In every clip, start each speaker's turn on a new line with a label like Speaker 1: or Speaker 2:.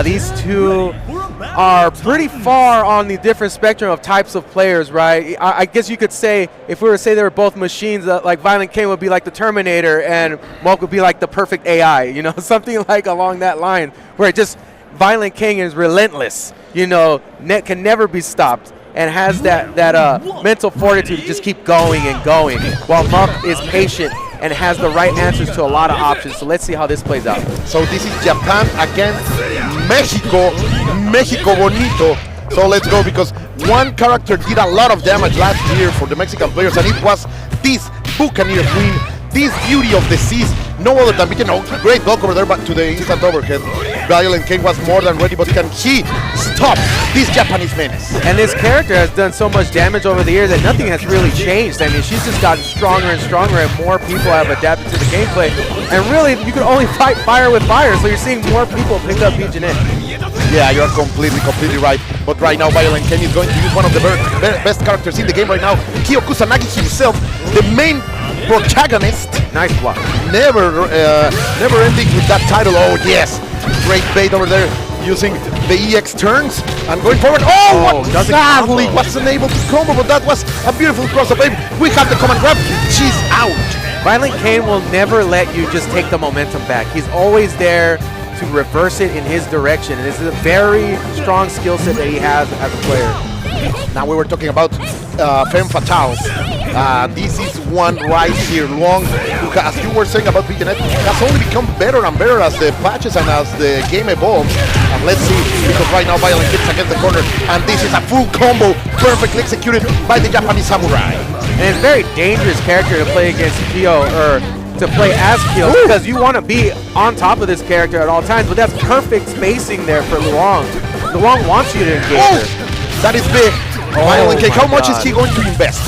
Speaker 1: These two are pretty far on the different spectrum of types of players, right? I guess you could say, if we were to say they were both machines, like VIOLENTKAIN would be like the Terminator and Moke would be like the perfect AI, you know, something like along that line, where it just VIOLENTKAIN is relentless, you know, can never be stopped, and has that mental fortitude to just keep going and going, while Moke is patient and has the right answers to a lot of options. So let's see how this plays out.
Speaker 2: So this is Japan against Mexico. Mexico bonito. So let's go, because one character did a lot of damage last year for the Mexican players, and it was this Buccaneer Queen, this beauty of the seas. No other than we can, great block over there, but to the instant overhead. VIOLENTKAIN was more than ready, but can he stop this Japanese menace?
Speaker 1: And this character has done so much damage over the years that nothing has really changed. I mean, she's just gotten stronger and stronger, and more people have adapted to the gameplay. And really, you can only fight fire with fire, so you're seeing more people pick up each and in.
Speaker 2: Yeah, you're completely right. But right now, VIOLENTKAIN is going to use one of the best characters in the game right now, Kyo Kusanagi himself, the main protagonist.
Speaker 1: Nice block.
Speaker 2: Never ending with that title. Oh yes, great bait over there, using the EX turns and going forward. Oh, what sadly wasn't able to combo, but that was a beautiful cross-up. We have the command grab. She's out.
Speaker 1: VIOLENTKAIN will never let you just take the momentum back. He's always there to reverse it in his direction, and this is a very strong skill set that he has as a player.
Speaker 2: Now we were talking about Femme Fatales. This is one right here. Long, as you were saying about Vignette, has only become better and better as the patches and as the game evolves. And let's see, because right now VIOLENTKAIN against the corner, and this is a full combo, perfectly executed by the Japanese samurai.
Speaker 1: And it's a very dangerous character to play against Kyo, or to play as Kyo, because you want to be on top of this character at all times, but that's perfect spacing there for Luong. Luong wants you to engage her.
Speaker 2: That is big. VIOLENTKAIN, how much is he going to invest?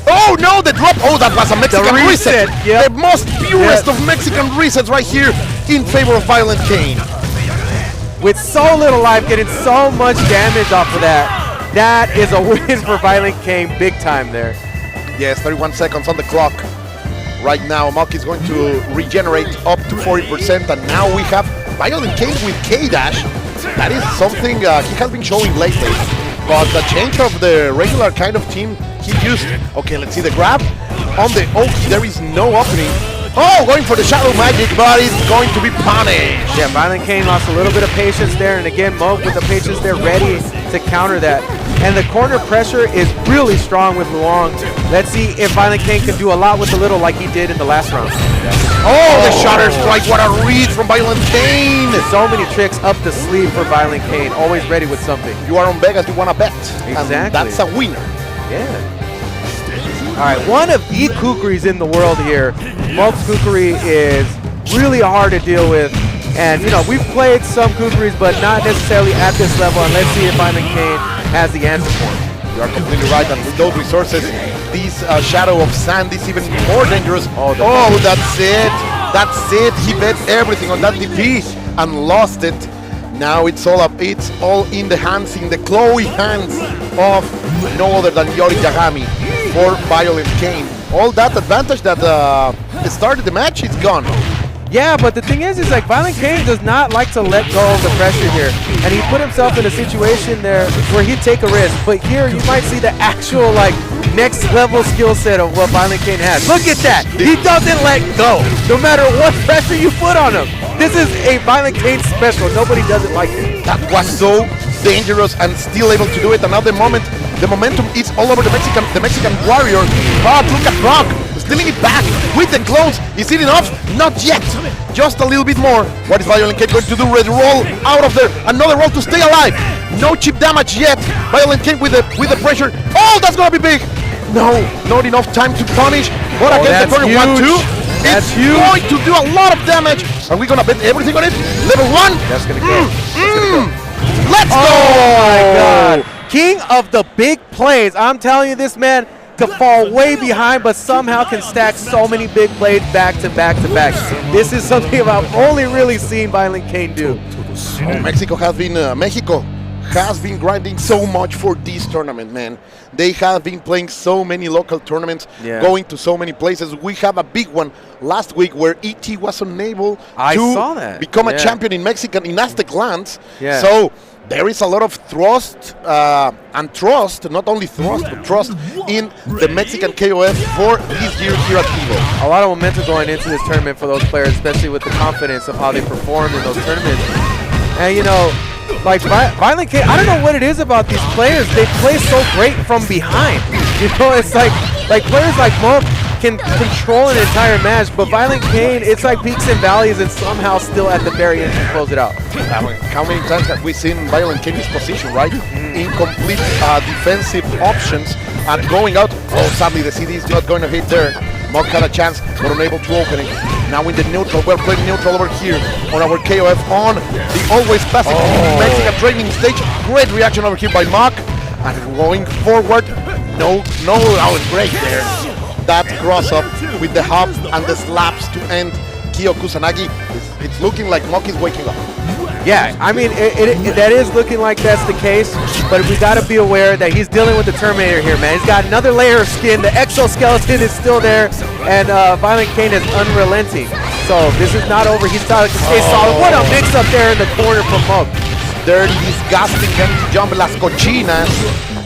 Speaker 2: Oh no, the drop! Oh, that was a Mexican reset. Yep. The most purest of Mexican resets right here in favor of VIOLENTKAIN.
Speaker 1: With so little life, getting so much damage off of that, that is a win for VIOLENTKAIN, big time there.
Speaker 2: Yes, 31 seconds on the clock. Right now, Moke is going to regenerate up to 40%, and now we have VIOLENTKAIN with K-Dash. That is something he has been showing lately. But the change of the regular kind of team he used. Okay, let's see the grab. On the Oki, there is no opening. Oh, going for the Shadow Magic, but it's going to be punished.
Speaker 1: Yeah, VIOLENTKAIN lost a little bit of patience there, and again, Moke with the patience there ready to counter that. And the corner pressure is really strong with Luong. Let's see if VIOLENTKAIN can do a lot with the little like he did in the last round.
Speaker 2: Oh, the Shatter Strike, what a read from VIOLENTKAIN.
Speaker 1: So many tricks up the sleeve for VIOLENTKAIN, always ready with something.
Speaker 2: You are on Vegas, you want to bet.
Speaker 1: Exactly.
Speaker 2: And that's a winner.
Speaker 1: Yeah. All right, one of the kukuris in the world here. Moke's kukuri is really hard to deal with. And, you know, we've played some kukuris, but not necessarily at this level. And let's see if VIOLENTKAIN has the answer for him.
Speaker 2: You are completely right, and with those resources, this Shadow of Sand is even more dangerous. Oh, that's it. That's it. He bet everything on that DP and lost it. Now it's all in the hands, in the clawy hands of no other than Yori Yagami for VIOLENTKAIN. All that advantage that started the match is gone.
Speaker 1: Yeah, but the thing is like VIOLENTKAIN does not like to let go of the pressure here. And he put himself in a situation there where he'd take a risk. But here you might see the actual like next level skill set of what VIOLENTKAIN has. Look at that. He doesn't let go, no matter what pressure you put on him. This is a VIOLENTKAIN special. Nobody does it like it.
Speaker 2: That was so dangerous and still able to do it. Another moment, the momentum is all over the Mexican warrior. But look at Brock. Stealing it back with the close. Is it enough? Not yet. Just a little bit more. What is VIOLENTKAIN going to do? Red roll out of there. Another roll to stay alive. No chip damage yet. VIOLENTKAIN with the pressure. Oh, that's gonna be big. No, not enough time to punish. But against the corner, 1-2. It's going to do a lot of damage. Are we gonna bet everything on it? Level 1.
Speaker 1: That's gonna go.
Speaker 2: Let's go.
Speaker 1: Oh my God. King of the big plays. I'm telling you, this man to fall way behind, but somehow can stack so many big plays back to back to back. This is something I've only really seen VIOLENTKAIN do.
Speaker 2: Mexico has been has been grinding so much for this tournament, man. They have been playing so many local tournaments, going to so many places. We have a big one last week where ET was unable to become a champion in Mexican in Aztec lands. So there is a lot of thrust and trust, not only thrust, but trust in the Mexican KOF for this year here at EVO.
Speaker 1: A lot of momentum going into this tournament for those players, especially with the confidence of how they performed in those tournaments. And you know, like Violent K, I don't know what it is about these players. They play so great from behind. You know, it's like players like Monk can control an entire match, but Violent Kain, it's like peaks and valleys, and somehow still at the very end can close it out.
Speaker 2: How many times have we seen Violent Kain in this position, right? Incomplete defensive options and going out. Oh, sadly the CD is not going to hit there. Monk had a chance, but unable to open it. Now in the neutral, we're playing neutral over here on our KOF on the always classic Mexican training stage. Great reaction over here by Monk. And going forward, oh, great there. That cross up with the hop and the slaps to end Kyo Kusanagi. It's looking like Monk is waking up.
Speaker 1: Yeah, I mean, that is looking like that's the case, but we got to be aware that he's dealing with the Terminator here, man. He's got another layer of skin. The exoskeleton is still there, and Violent Kain is unrelenting. So this is not over. He's trying to stay solid. What a mix-up there in the corner from Monk.
Speaker 2: Dirty, disgusting, empty jump, las cochinas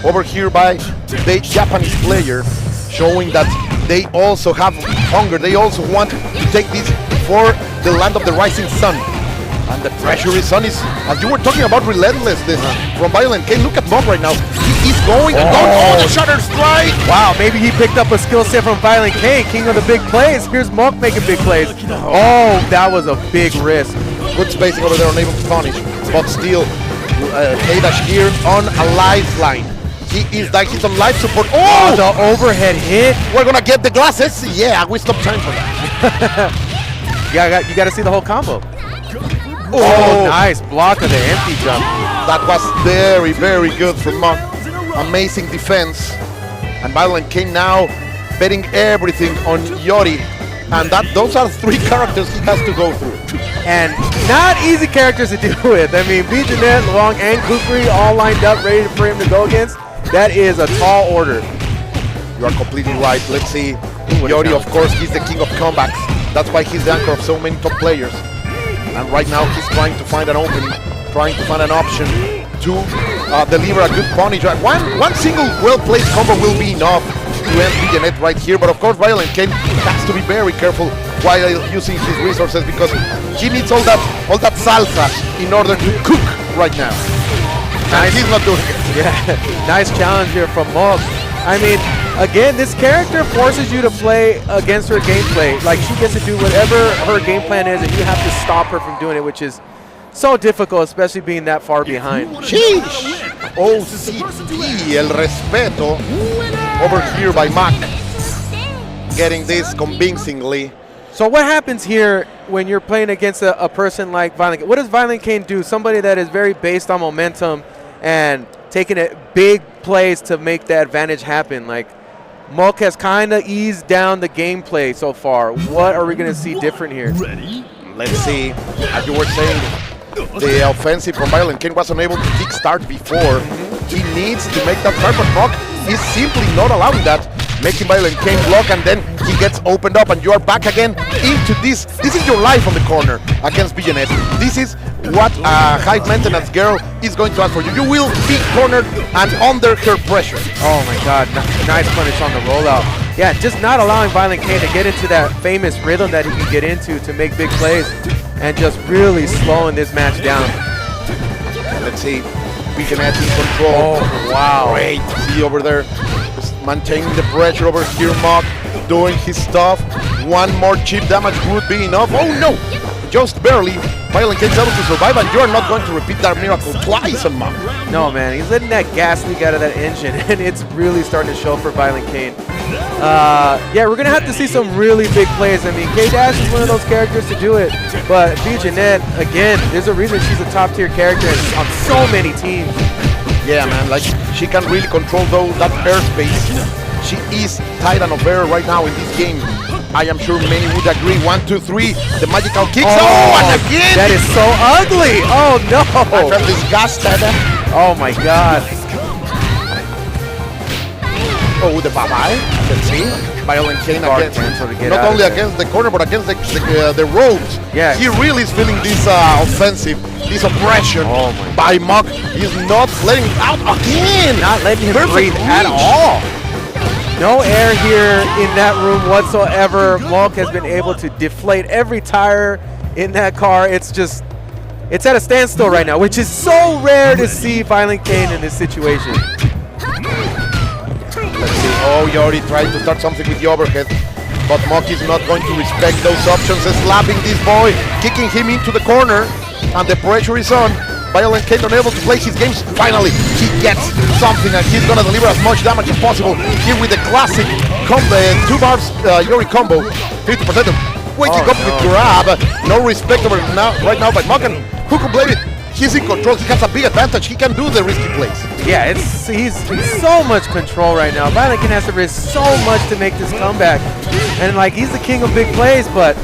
Speaker 2: over here by the Japanese player, showing that they also have hunger. They also want to take this for the land of the rising sun. And the pressure is on his, as you were talking about relentlessness from Violent Kain. Look at Monk right now. He is going and going. Oh, the shutter strike.
Speaker 1: Wow, maybe he picked up a skill set from Violent Kain, king of the big plays. Here's Monk making big plays. Oh, that was a big risk.
Speaker 2: Good spacing over there, unable to punish. But still, K-Dash here on a lifeline. He is like he's on life support. Oh,
Speaker 1: the overhead hit.
Speaker 2: We're gonna get the glasses. Yeah, we stopped time for that.
Speaker 1: You got to see the whole combo. Oh, nice block of the empty jump.
Speaker 2: That was very, very good from Monk. Amazing defense. And Violent Kain now betting everything on Yori. And those are three characters he has to go through.
Speaker 1: And not easy characters to deal with. I mean, Jeanette, Luong, and Kukri all lined up, ready for him to go against. That is a tall order.
Speaker 2: You are completely right. Let's see. Yori, of course, he's the king of comebacks. That's why he's the anchor of so many top players. And right now he's trying to find an opening, trying to find an option to deliver a good punish. One single well-played combo will be enough to end Jeanette right here. But of course, Violent Kain has to be very careful while using his resources, because he needs all that salsa in order to cook right now. And he's not doing it.
Speaker 1: Yeah, nice challenge here from Monk. I mean, again, this character forces you to play against her gameplay. Like, she gets to do whatever her game plan is, and you have to stop her from doing it, which is so difficult, especially being that far behind.
Speaker 2: Sheesh! OCD, el respeto, over here by Mac. Getting this convincingly.
Speaker 1: So what happens here when you're playing against a person like Violent Kain? What does Violent Kain do? Somebody that is very based on momentum and taking it big plays to make the advantage happen. Like, Monk has kind of eased down the gameplay so far. What are we going to see different here?
Speaker 2: Let's see. As you were saying, the offensive from Violent Kain was unable to kickstart before. He needs to make that start, but Monk is simply not allowing that, making Violent Kain block, and then he gets opened up, and you are back again into this. This is your life on the corner against Jeanette. This is what a high maintenance girl is going to ask for you. You will be cornered and under her pressure.
Speaker 1: Oh my God, nice punish on the rollout. Yeah, just not allowing Violent Kain to get into that famous rhythm that he can get into to make big plays, and just really slowing this match down.
Speaker 2: Let's see, Jeanette in control.
Speaker 1: Oh, wow.
Speaker 2: Great, see over there. Maintaining the pressure over here, Monk doing his stuff. One more chip damage would be enough. Oh no, just barely. Violent Kain able to survive, and you're not going to repeat that miracle twice on Monk.
Speaker 1: No, man, he's letting that gas leak out of that engine, and it's really starting to show for Violent Kain. Yeah, we're going to have to see some really big plays. I mean, K-Dash is one of those characters to do it, but Jeanette, again, there's a reason she's a top-tier character on so many teams.
Speaker 2: Yeah, man, like, she can really control that airspace. She is Titan of Air right now in this game. I am sure many would agree. 1, 2, 3, the magical kicks. Oh, and again!
Speaker 1: That is so ugly! Oh, no!
Speaker 2: I felt disgusted.
Speaker 1: Oh my God.
Speaker 2: Oh, the bye-bye. Let's see. VIOLENTKAIN
Speaker 1: Guard
Speaker 2: against,
Speaker 1: cancel to get
Speaker 2: not
Speaker 1: out
Speaker 2: only
Speaker 1: of there.
Speaker 2: against the corner, but against the ropes.
Speaker 1: Yeah.
Speaker 2: He really is feeling this offensive, this oppression
Speaker 1: Oh my
Speaker 2: by Mok. He's not letting it out again.
Speaker 1: Not letting him
Speaker 2: Perfect
Speaker 1: breathe at
Speaker 2: reach.
Speaker 1: all. No air here in that room whatsoever. Monk has been able to deflate every tire in that car. It's just, it's at a standstill right now, which is so rare to see VIOLENTKAIN in this situation.
Speaker 2: Let's see. Oh, he already tried to start something with the overhead, but Mok is not going to respect those options. Slapping this boy, kicking him into the corner, and the pressure is on. VIOLENTKAIN unable to place his games. Finally, he gets something, and he's gonna deliver as much damage as possible here with the classic combo, 2 bars Yori combo, 50% of waking up with grab. No respect over now, right now by Mok, and who can blame it? He's in control. He has a big advantage. He can do the risky plays.
Speaker 1: Yeah, he's in so much control right now. VIOLENTKAIN has to risk so much to make this comeback. And like, he's the king of big plays, but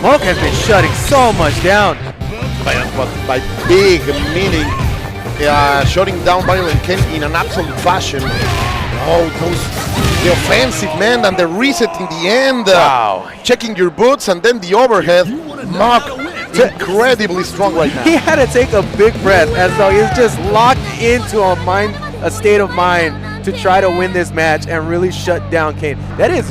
Speaker 1: Monk has been shutting so much down.
Speaker 2: But by big meaning, shutting down VIOLENTKAIN in an absolute fashion. Oh, the offensive, man, and the reset in the end.
Speaker 1: Wow.
Speaker 2: Checking your boots and then the overhead. Mok, incredibly strong right now.
Speaker 1: He had to take a big breath as though he was just locked into a state of mind to try to win this match and really shut down Kane. That is